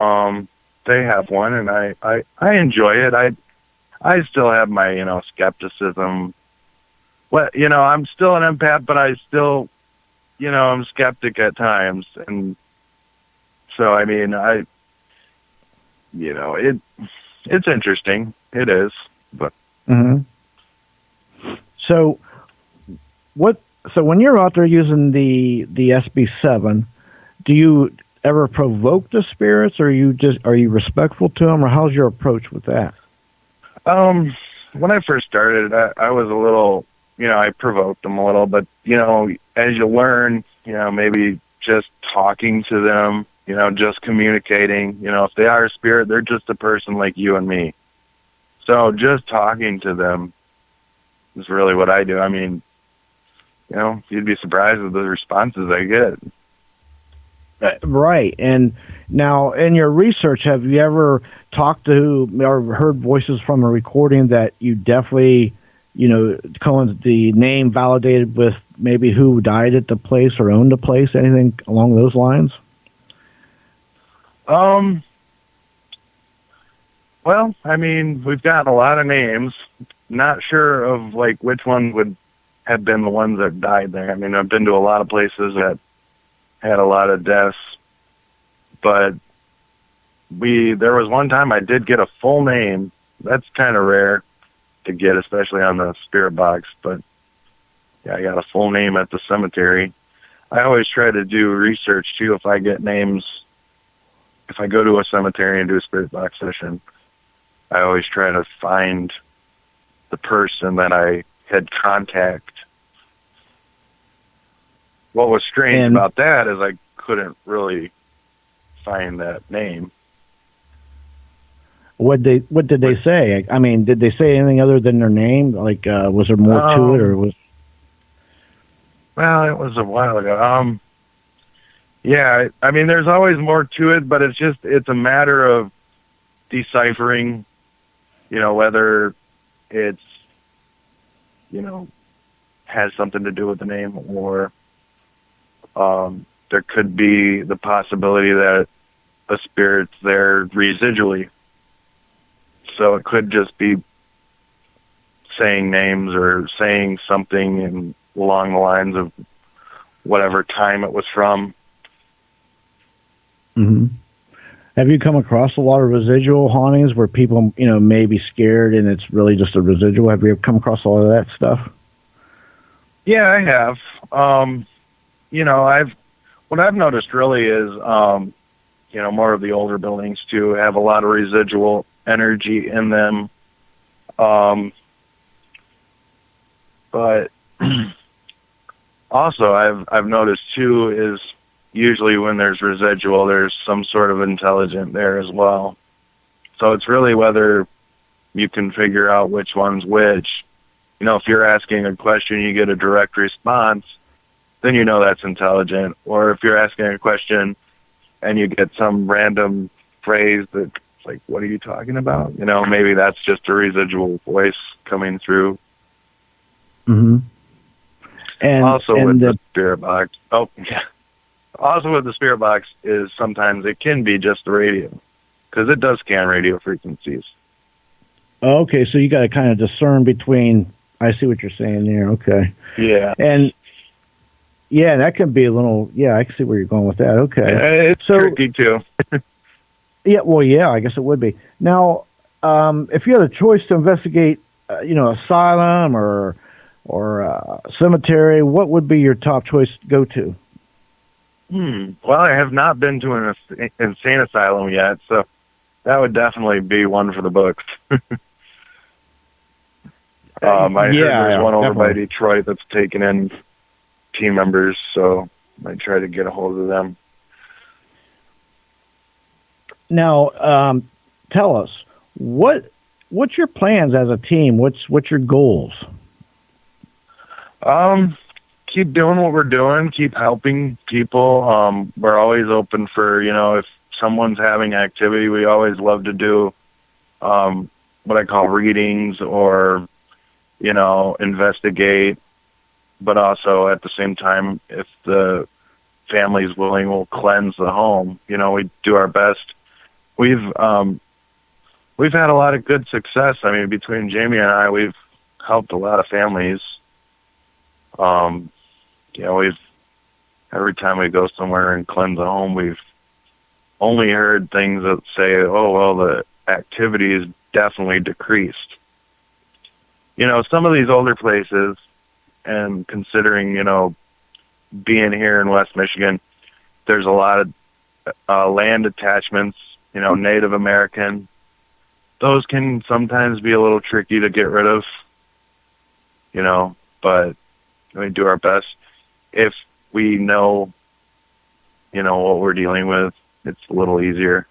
they have one, and I enjoy it. I still have my, skepticism. Well, I'm still an empath, but I still, I'm skeptic at times. And so, I mean, it's interesting. It is, but. Mm-hmm. So when you're out there using the SB7, do you ever provoke the spirits, or are you respectful to them, or how's your approach with that? When I first started, I was a little, I provoked them a little, but as you learn, maybe just talking to them, just communicating, if they are a spirit, they're just a person like you and me. So just talking to them is really what I do. I mean, you'd be surprised at the responses I get. Right. And now, in your research, have you ever talked to or heard voices from a recording that you definitely, calling the name validated with maybe who died at the place or owned the place, anything along those lines? Well, I mean, we've gotten a lot of names. Not sure of which one would have been the ones that died there. I mean, I've been to a lot of places that had a lot of deaths, but there was one time I did get a full name. That's kind of rare to get, especially on the spirit box, but yeah, I got a full name at the cemetery. I always try to do research too. If I get names, if I go to a cemetery and do a spirit box session, I always try to find the person that I had contact. What was strange about that is I couldn't really find that name. What did they say? I mean, did they say anything other than their name? Was there more to it, or was? Well, it was a while ago. Yeah, I mean, there's always more to it, but it's a matter of deciphering, whether it's, has something to do with the name, or there could be the possibility that a spirit's there residually. So it could just be saying names or saying something along the lines of whatever time it was from. Mm-hmm. Have you come across a lot of residual hauntings where people, may be scared and it's really just a residual? Have you ever come across all of that stuff? Yeah, I have. What I've noticed really is, more of the older buildings too have a lot of residual energy in them. But also I've noticed too is usually when there's residual, there's some sort of intelligent there as well. So it's really whether you can figure out which one's which. If you're asking a question, you get a direct response, then that's intelligent. Or if you're asking a question and you get some random phrase that's like, what are you talking about? Maybe that's just a residual voice coming through. Mm-hmm. And also with the spirit box. Oh, yeah. Also with the spirit box is sometimes it can be just the radio, because it does scan radio frequencies. Okay, so you got to kind of discern between. I see what you're saying there. Okay. Yeah. And yeah, that can be a little. Yeah, I can see where you're going with that. Okay. It's tricky too. Yeah. Well, yeah, I guess it would be. Now, if you had a choice to investigate, asylum or cemetery, what would be your top choice to go to? Well, I have not been to an insane asylum yet, so that would definitely be one for the books. I heard there's one over by Detroit that's taken in team members, so I try to get a hold of them. Now, tell us what's your plans as a team? What's your goals? Keep doing what we're doing. Keep helping people. We're always open for, if someone's having activity, we always love to do what I call readings or, investigate. But also at the same time, if the family's willing, we'll cleanse the home. We do our best we've had a lot of good success. I mean, between Jamie and I, we've helped a lot of families. Every time we go somewhere and cleanse a home, we've only heard things that say, oh, well, the activity is definitely decreased. Some of these older places, and considering, being here in West Michigan, there's a lot of land attachments, Native American. Those can sometimes be a little tricky to get rid of, but we do our best. If we know, what we're dealing with, it's a little easier.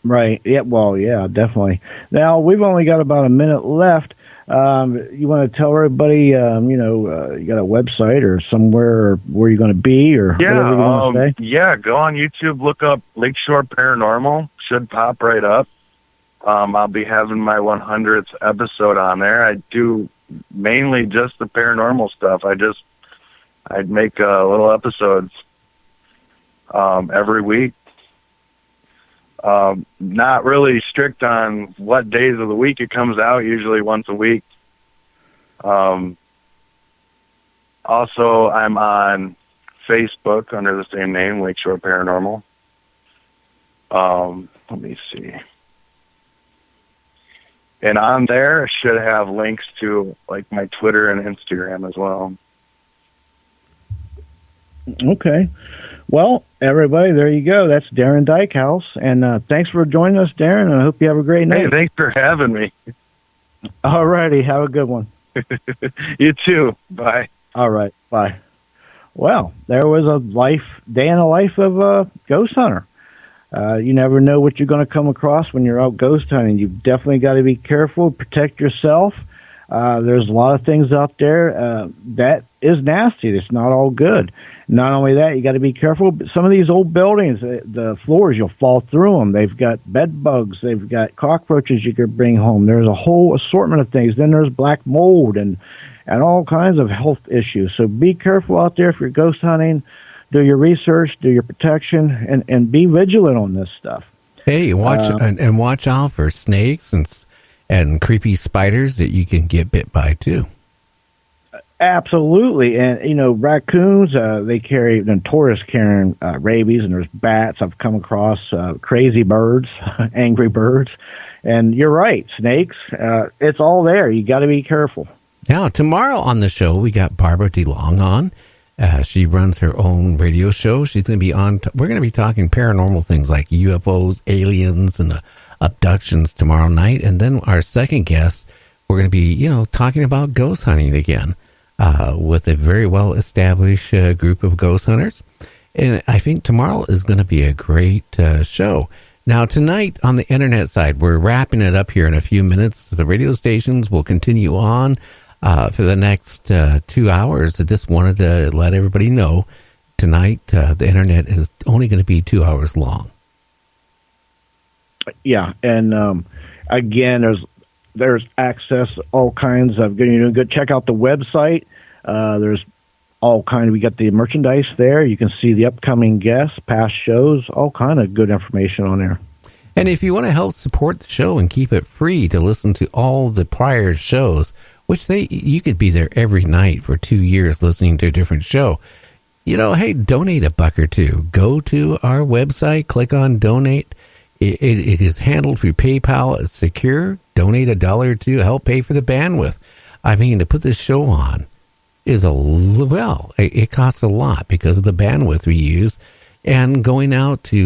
Right. Yeah. Well, yeah, definitely. Now, we've only got about a minute left. You want to tell everybody, you got a website or somewhere where you're going to be or whatever you want to say? Yeah, go on YouTube, look up Lakeshore Paranormal. Should pop right up. I'll be having my 100th episode on there. I do mainly just the paranormal stuff. I'd make little episodes every week. Not really strict on what days of the week it comes out, usually once a week. Also, I'm on Facebook under the same name, Lakeshore Paranormal. Let me see. And on there, I should have links to like my Twitter and Instagram as well. Okay. Well, everybody, there you go. That's Darren Dykhouse. And thanks for joining us, Darren. And I hope you have a great night. Hey, thanks for having me. All righty. Have a good one. You too. Bye. All right. Bye. Well, there was a day in the life of a ghost hunter. You never know what you're going to come across when you're out ghost hunting. You've definitely got to be careful, protect yourself. There's a lot of things out there that is nasty. It's not all good. Not only that, you got to be careful. But some of these old buildings, the floors, you'll fall through them. They've got bed bugs. They've got cockroaches you could bring home. There's a whole assortment of things. Then there's black mold and all kinds of health issues. So be careful out there if you're ghost hunting. Do your research, do your protection, and be vigilant on this stuff. Hey, watch out for snakes and creepy spiders that you can get bit by too. Absolutely, and raccoons they carry notorious carrying rabies, and there's bats. I've come across crazy birds, angry birds, and you're right, snakes. It's all there. You got to be careful. Now, tomorrow on the show, we got Barbara DeLong on. She runs her own radio show. She's going to be on. We're going to be talking paranormal things like UFOs, aliens, and abductions tomorrow night. And then our second guest, we're going to be, talking about ghost hunting again with a very well-established group of ghost hunters. And I think tomorrow is going to be a great show. Now, tonight on the internet side, we're wrapping it up here in a few minutes. The radio stations will continue on for the next 2 hours. I just wanted to let everybody know tonight the internet is only going to be 2 hours long. Yeah, and again, there's access, all kinds of good. Check out the website. There's all kind. We got the merchandise there. You can see the upcoming guests, past shows, all kind of good information on there. And if you want to help support the show and keep it free to listen to all the prior shows, which you could be there every night for 2 years listening to a different show. Hey, donate $1 or $2. Go to our website, click on donate. It is handled through PayPal. It's secure. Donate $1 or $2. Help pay for the bandwidth. I mean, to put this show on is it costs a lot because of the bandwidth we use. And going out to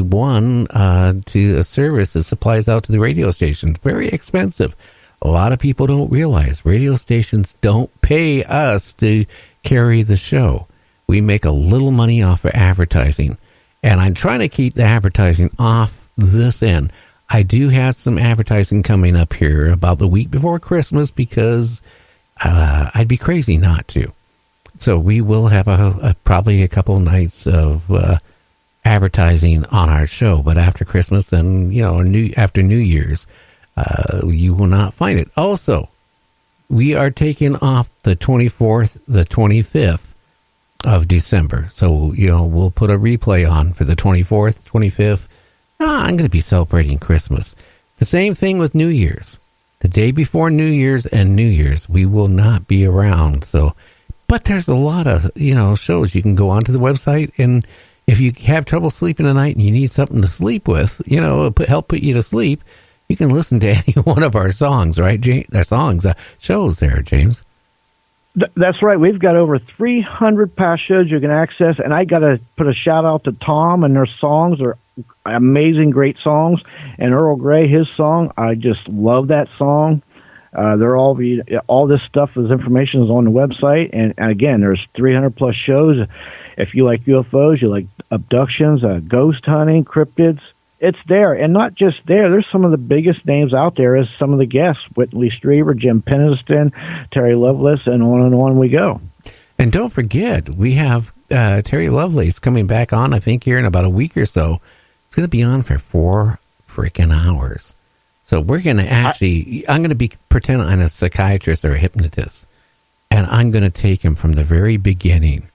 a service that supplies out to the radio stations, very expensive. A lot of people don't realize radio stations don't pay us to carry the show. We make a little money off of advertising. And I'm trying to keep the advertising off this end. I do have some advertising coming up here about the week before Christmas because I'd be crazy not to. So we will have probably a couple nights of advertising on our show. But after Christmas, then, after New Year's, you will not find it. Also, we are taking off the 24th, the 25th of December. So, we'll put a replay on for the 24th, 25th. I'm going to be celebrating Christmas. The same thing with New Year's. The day before New Year's and New Year's, we will not be around. So, but there's a lot of, shows. You can go onto the website, and if you have trouble sleeping at night and you need something to sleep with, help put you to sleep, you can listen to any one of our songs, right? Shows there, James. That's right. We've got over 300 past shows you can access, and I got to put a shout out to Tom and their songs. They're amazing, great songs. And Earl Grey, his song, I just love that song. They're all this stuff, this information is on the website, and again, there's 300 plus shows. If you like UFOs, you like abductions, ghost hunting, cryptids, it's there. And not just there, there's some of the biggest names out there as some of the guests, Whitley Strieber, Jim Penniston, Terry Lovelace, and on we go. And don't forget, we have Terry Lovelace coming back on, I think, here in about a week or so. It's going to be on for 4 freaking hours. So we're going to I'm going to pretend I'm a psychiatrist or a hypnotist, and I'm going to take him from the very beginning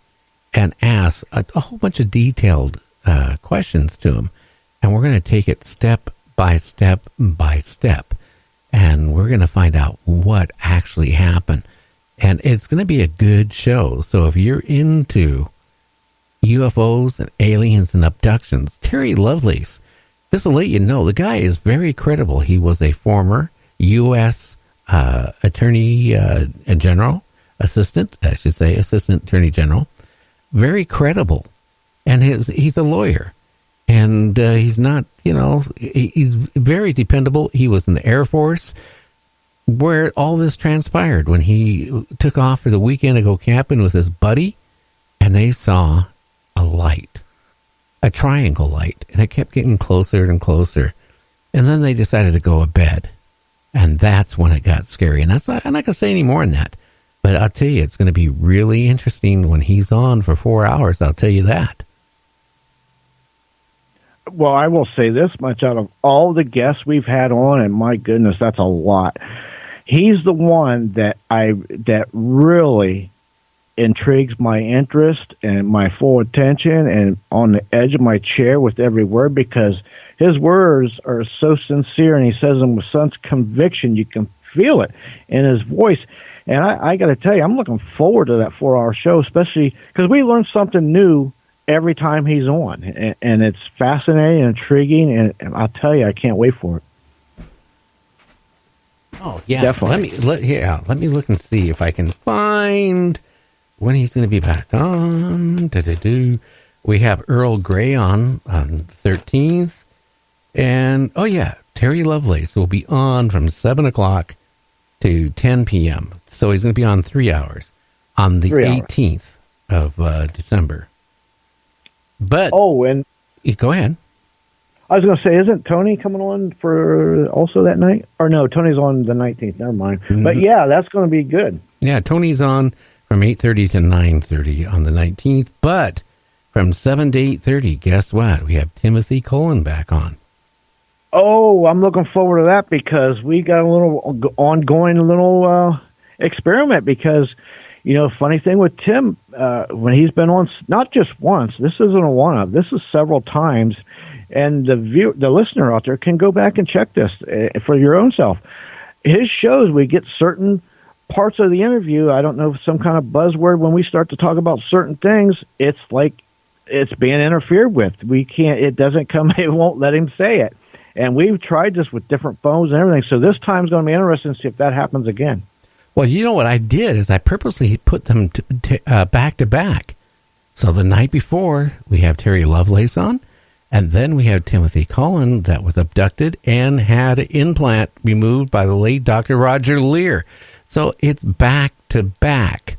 and ask a whole bunch of detailed questions to him. And we're going to take it step by step by step. And we're going to find out what actually happened. And it's going to be a good show. So if you're into UFOs and aliens and abductions, Terry Lovelace, this will let you know, the guy is very credible. He was a former U.S. Attorney General, Assistant Attorney General. Very credible. And he's a lawyer. And he's not, he's very dependable. He was in the Air Force where all this transpired when he took off for the weekend to go camping with his buddy, and they saw a light, a triangle light, and it kept getting closer and closer. And then they decided to go to bed, and that's when it got scary. And I'm not going to say any more than that, but I'll tell you, it's going to be really interesting when he's on for 4 hours. I'll tell you that. Well, I will say this much, out of all the guests we've had on, and my goodness, that's a lot. He's the one that really intrigues my interest and my full attention, and on the edge of my chair with every word, because his words are so sincere, and he says them with such conviction. You can feel it in his voice. And I got to tell you, I'm looking forward to that 4-hour show, especially because we learn something new every time he's on, and it's fascinating and intriguing, and I'll tell you, I can't wait for it. Oh yeah, definitely. Let me look and see if I can find when he's going to be back on. We have Earl Grey on the 13th, and Terry Lovelace will be on from 7 o'clock to 10 p.m. So he's going to be on 3 hours on the 18th of December. But and go ahead. I was going to say, isn't Tony coming on for also that night? Or no, Tony's on the 19th. Never mind. Mm-hmm. But yeah, that's going to be good. Yeah, Tony's on from 8:30 to 9:30 on the 19th. But from 7 to 8:30, guess what? We have Timothy Cullen back on. Oh, I'm looking forward to that because we got a little ongoing experiment because. Funny thing with Tim, when he's been on, not just once, this isn't a one-off, this is several times, and the listener out there can go back and check this for your own self. His shows, we get certain parts of the interview, I don't know, some kind of buzzword, when we start to talk about certain things, it's like it's being interfered with. It doesn't come, it won't let him say it. And we've tried this with different phones and everything, so this time's going to be interesting to see if that happens again. Well, you know what I did is I purposely put them back to back. So the night before, we have Terry Lovelace on, and then we have Timothy Cullen that was abducted and had an implant removed by the late Dr. Roger Lear. So it's back to back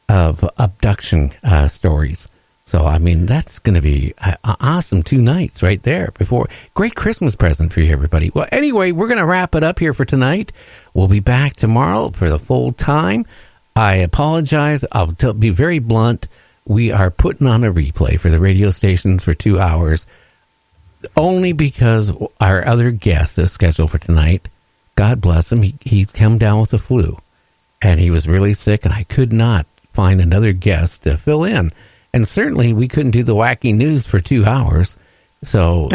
of abduction stories. So, I mean, that's going to be awesome 2 nights right there before. Great Christmas present for you, everybody. Well, anyway, we're going to wrap it up here for tonight. We'll be back tomorrow for the full time. I apologize. I'll be very blunt. We are putting on a replay for the radio stations for 2 hours only because our other guest is scheduled for tonight. God bless him. He come down with the flu, and he was really sick, and I could not find another guest to fill in. And certainly we couldn't do the wacky news for 2 hours. So